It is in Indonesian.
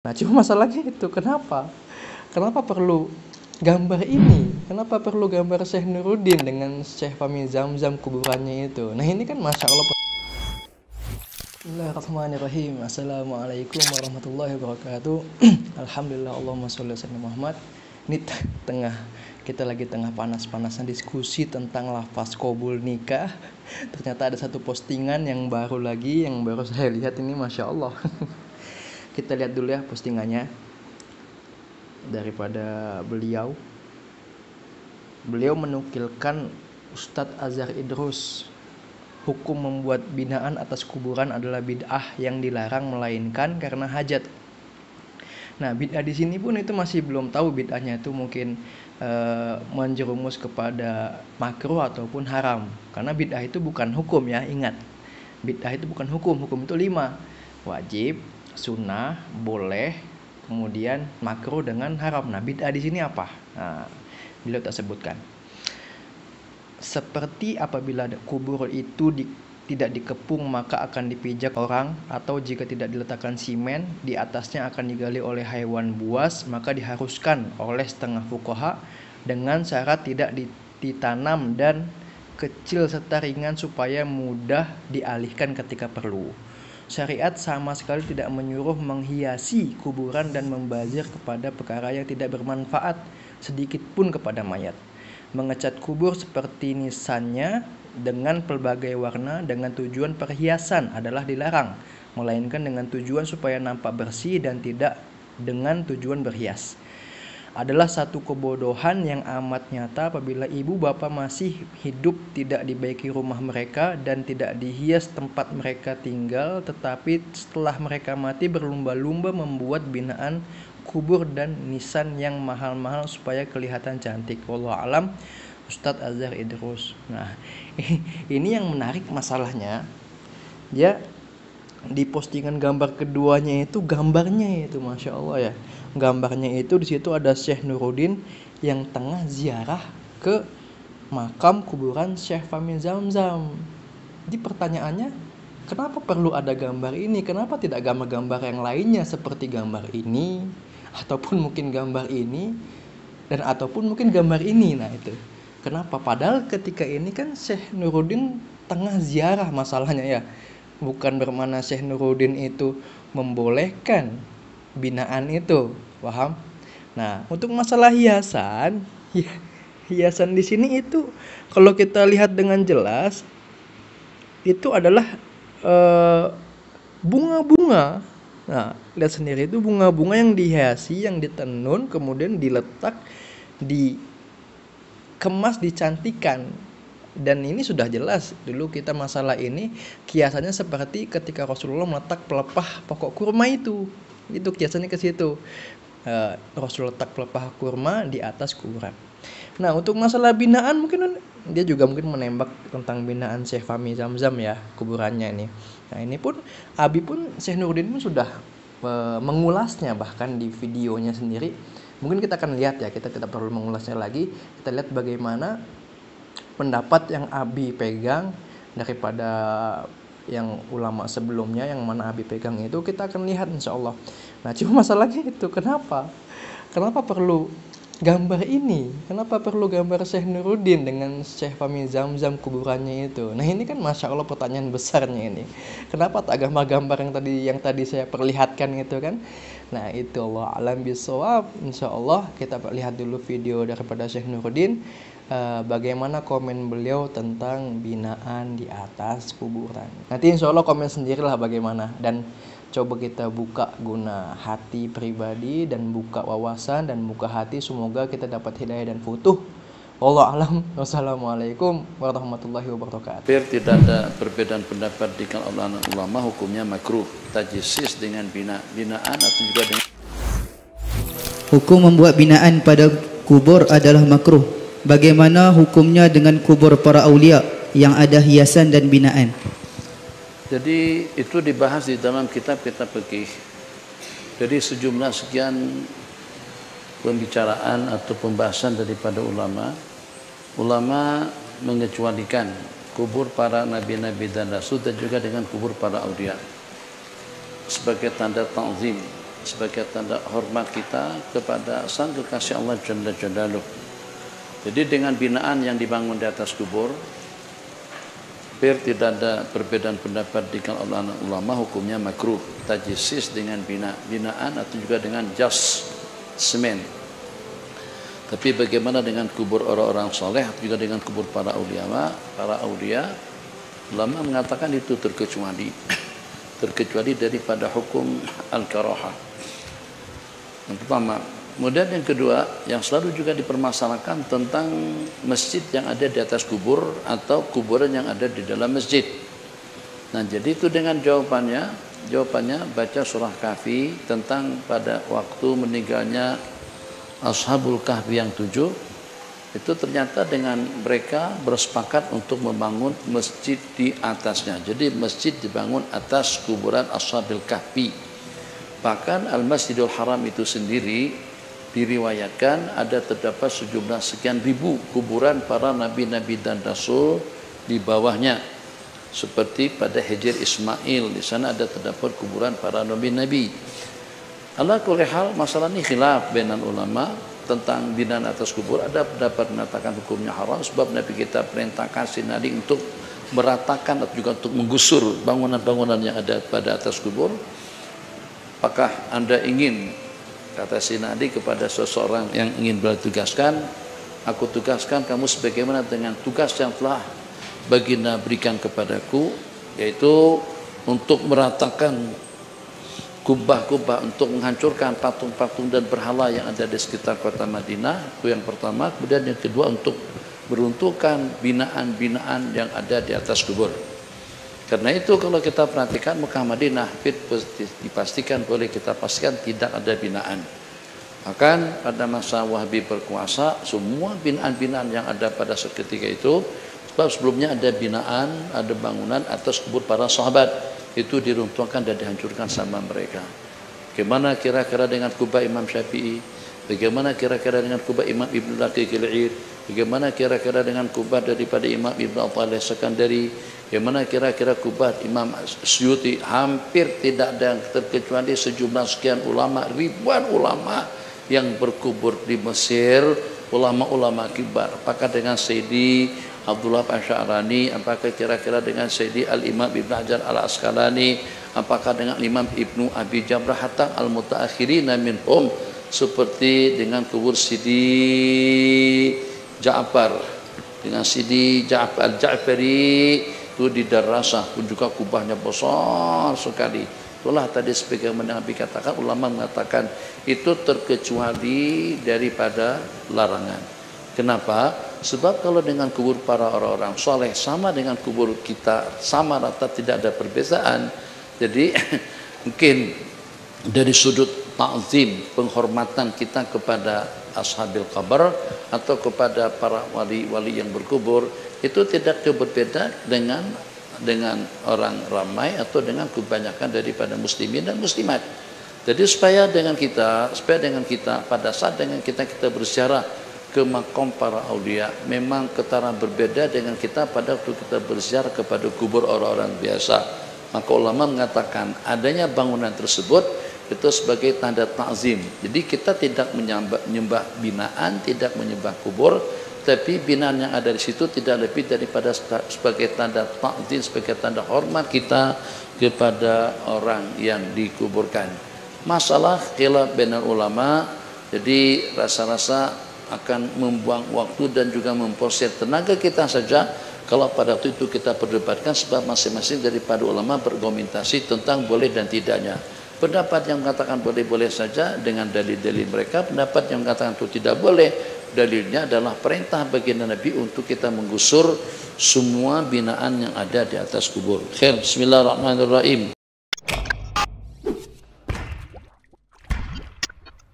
Nah, cuma masalahnya itu kenapa? Kenapa perlu gambar ini? Kenapa perlu gambar Syekh Nuruddin dengan Syekh Fahmi Zamzam kuburannya itu? Nah, ini kan Masya Allah. Bismillahirrahmanirrahim. Assalamualaikum warahmatullahi wabarakatuh. Alhamdulillah, Allahumma sholli ala sayyidina Muhammad. Ini kita lagi tengah panas-panasnya diskusi tentang lafaz qabul nikah. Ternyata ada satu postingan yang baru saya lihat ini, Masya Allah. Kita lihat dulu ya postingannya daripada beliau. Beliau menukilkan Ustadz Azhar Idrus, hukum membuat binaan atas kuburan adalah bid'ah yang dilarang melainkan karena hajat. Nah, bid'ah di sini pun itu masih belum tahu bid'ahnya itu mungkin menjerumus kepada makruh ataupun haram. Karena bid'ah itu bukan hukum ya, ingat. Bid'ah itu bukan hukum itu 5. Wajib, sunnah, boleh, kemudian makruh dengan haram. Nah, bid'ah di sini apa? Nah, beliau tak sebutkan. Seperti apabila kubur itu tidak dikepung maka akan dipijak orang, atau jika tidak diletakkan simen di atasnya akan digali oleh hewan buas, maka diharuskan oleh setengah fuqaha dengan syarat tidak ditanam dan kecil serta ringan supaya mudah dialihkan ketika perlu. Syariat sama sekali tidak menyuruh menghiasi kuburan dan membazir kepada perkara yang tidak bermanfaat sedikit pun kepada mayat. Mengecat kubur seperti nisannya dengan pelbagai warna dengan tujuan perhiasan adalah dilarang, melainkan dengan tujuan supaya nampak bersih dan tidak dengan tujuan berhias. Adalah satu kebodohan yang amat nyata apabila ibu bapa masih hidup tidak dibaiki rumah mereka dan tidak dihias tempat mereka tinggal, tetapi setelah mereka mati berlumba-lumba membuat binaan kubur dan nisan yang mahal-mahal supaya kelihatan cantik. Wallahu alam, Ustadz Azhar Idrus. Nah, ini yang menarik masalahnya. Dia di postingan gambar keduanya itu gambarnya itu Masya Allah ya. Gambarnya itu di situ ada Syekh Nuruddin yang tengah ziarah ke makam kuburan Syekh Fahmi Zamzam. Di pertanyaannya, kenapa perlu ada gambar ini? Kenapa tidak gambar-gambar yang lainnya seperti gambar ini ataupun mungkin gambar ini dan ataupun mungkin gambar ini? Nah, itu. Kenapa? Padahal ketika ini kan Syekh Nuruddin tengah ziarah masalahnya ya. Bukan bermakna Syekh Nuruddin itu membolehkan binaan itu, paham? Nah, untuk masalah hiasan di sini itu kalau kita lihat dengan jelas itu adalah bunga-bunga. Nah, lihat sendiri itu bunga-bunga yang dihiasi, yang ditenun, kemudian diletak, dikemas, dicantikan. Dan ini sudah jelas dulu kita masalah ini kiasannya seperti ketika Rasulullah meletak pelepah pokok kurma itu kiasannya ke situ. Rasulullah letak pelepah kurma di atas kuburan. Nah, untuk masalah binaan mungkin dia juga mungkin menembak tentang binaan Syekh Fahmi Zamzam ya, kuburannya ini. Nah, ini pun Abi pun Syekh Nuruddin pun sudah mengulasnya bahkan di videonya sendiri. Mungkin kita akan lihat ya, kita tidak perlu mengulasnya lagi. Kita lihat bagaimana pendapat yang Abi pegang daripada yang ulama sebelumnya, yang mana Abi pegang itu kita akan lihat insya Allah. Nah, cuma masalahnya itu kenapa perlu gambar ini? Kenapa perlu gambar Syekh Nuruddin dengan Syekh Fahmi Zamzam kuburannya itu? Nah, ini kan Masya Allah pertanyaan besarnya ini. Kenapa tak gambar-gambar yang tadi saya perlihatkan itu kan? Nah, itu Allah alam bisawab. Insya Allah kita lihat dulu video daripada Syekh Nuruddin, bagaimana komen beliau tentang binaan di atas kuburan. Nanti insya Allah komen sendirilah bagaimana, dan coba kita buka guna hati pribadi dan buka wawasan dan buka hati, semoga kita dapat hidayah dan futuh. Wallahu alam. Wassalamualaikum warahmatullahi wabarakatuh. Hampir tidak ada perbedaan pendapat di kalangan ulama, hukumnya makruh tajsis dengan binaan atau juga dengan hukum membuat binaan pada kubur adalah makruh. Bagaimana hukumnya dengan kubur para aulia yang ada hiasan dan binaan? Jadi itu dibahas di dalam kitab-kitab fikih. Jadi sejumlah sekian pembicaraan atau pembahasan daripada ulama mengecualikan kubur para nabi-nabi dan rasul dan juga dengan kubur para aulia sebagai tanda ta'zim sebagai tanda hormat kita kepada sang kekasih Allah Jalla Jalaluh. Jadi dengan binaan yang dibangun di atas kubur, biar tidak ada perbedaan pendapat di kalangan ulama, hukumnya makruh. Tajsis dengan binaan atau juga dengan jas semen. Tapi bagaimana dengan kubur orang-orang soleh atau juga dengan kubur para aulia? Ulama mengatakan itu terkecuali daripada hukum al-karahah. Yang pertama. Kemudian yang kedua, yang selalu juga dipermasalahkan tentang masjid yang ada di atas kubur atau kuburan yang ada di dalam masjid. Nah, jadi itu dengan jawabannya baca surah Kahfi tentang pada waktu meninggalnya Ashabul Kahfi yang 7, itu ternyata dengan mereka bersepakat untuk membangun masjid di atasnya. Jadi masjid dibangun atas kuburan Ashabul Kahfi. Bahkan Al-Masjidul Haram itu sendiri diriwayatkan ada terdapat sejumlah sekian ribu kuburan para nabi-nabi dan rasul di bawahnya. Seperti pada Hijr Ismail, di sana ada terdapat kuburan para nabi-nabi. Ala kulli hal, masalah ini khilaf bainan ulama tentang binaan atas kubur. Ada pendapat mengatakan hukumnya haram sebab Nabi kita perintahkan si Nabi untuk meratakan atau juga untuk menggusur bangunan-bangunan yang ada pada atas kubur. Apakah Anda ingin, kata si Nadi kepada seseorang yang ingin beliau tugaskan, aku tugaskan kamu sebagaimana dengan tugas yang telah baginda berikan kepadaku, yaitu untuk meratakan kubah-kubah, untuk menghancurkan patung-patung dan berhala yang ada di sekitar kota Madinah. Itu yang pertama. Kemudian yang kedua, untuk meruntuhkan binaan-binaan yang ada di atas kubur. Karena itu kalau kita perhatikan Mekah Madinah, dipastikan, boleh kita pastikan tidak ada binaan. Bahkan pada masa Wahabi berkuasa, semua binaan-binaan yang ada pada seketika itu, sebab sebelumnya ada binaan, ada bangunan atas kubur para sahabat, itu diruntuhkan dan dihancurkan sama mereka. Bagaimana kira-kira dengan kubah Imam Syafi'i? Bagaimana kira-kira dengan kubah Imam Ibn Al-Aqil? Bagaimana kira-kira dengan kubah daripada Imam Ibn Al-Talih Sekandari? Bagaimana kira-kira kubah Imam Suyuti? Hampir tidak ada yang terkecuali sejumlah sekian ulama, ribuan ulama yang berkubur di Mesir, ulama-ulama kibar. Apakah dengan Sayyidi Abdullah Asy'arani? Apakah kira-kira dengan Sayyidi Al-Imam Ibn Hajar Al-Asqalani? Apakah dengan Imam Ibnu Abi Jamrah hatta al-mutaakhirina minhum, seperti dengan kubur Sidi Ja'far, dengan Sidi Ja'far Al-Ja'fari itu di Darasah pun juga kubahnya besar sekali. Itulah tadi sebagaimana Nabi katakan, ulama mengatakan itu terkecuali daripada larangan. Kenapa? Sebab kalau dengan kubur para orang-orang soleh sama dengan kubur kita, sama rata, tidak ada perbedaan. Jadi mungkin dari sudut ta'zim, penghormatan kita kepada ashabil qabr atau kepada para wali-wali yang berkubur, itu tidak berbeda dengan orang ramai atau dengan kebanyakan daripada muslimin dan muslimat. Jadi supaya dengan kita pada saat dengan kita berziarah ke makom para aulia, memang ketara berbeda dengan kita pada waktu kita berziarah kepada kubur orang-orang biasa. Maka ulama mengatakan adanya bangunan tersebut itu sebagai tanda ta'zim. Jadi kita tidak menyembah binaan, tidak menyembah kubur, tapi binaan yang ada di situ tidak lebih daripada sebagai tanda ta'zim, sebagai tanda hormat kita kepada orang yang dikuburkan. Masalah khilaf bainal ulama, jadi rasa-rasa akan membuang waktu dan juga memproses tenaga kita saja kalau pada waktu itu kita perdebatkan, sebab masing-masing daripada ulama berargumentasi tentang boleh dan tidaknya. Pendapat yang mengatakan boleh-boleh saja dengan dalil-dalil mereka, pendapat yang mengatakan itu tidak boleh, dalilnya adalah perintah baginda Nabi untuk kita menggusur semua binaan yang ada di atas kubur. Khair, bismillahirrahmanirrahim.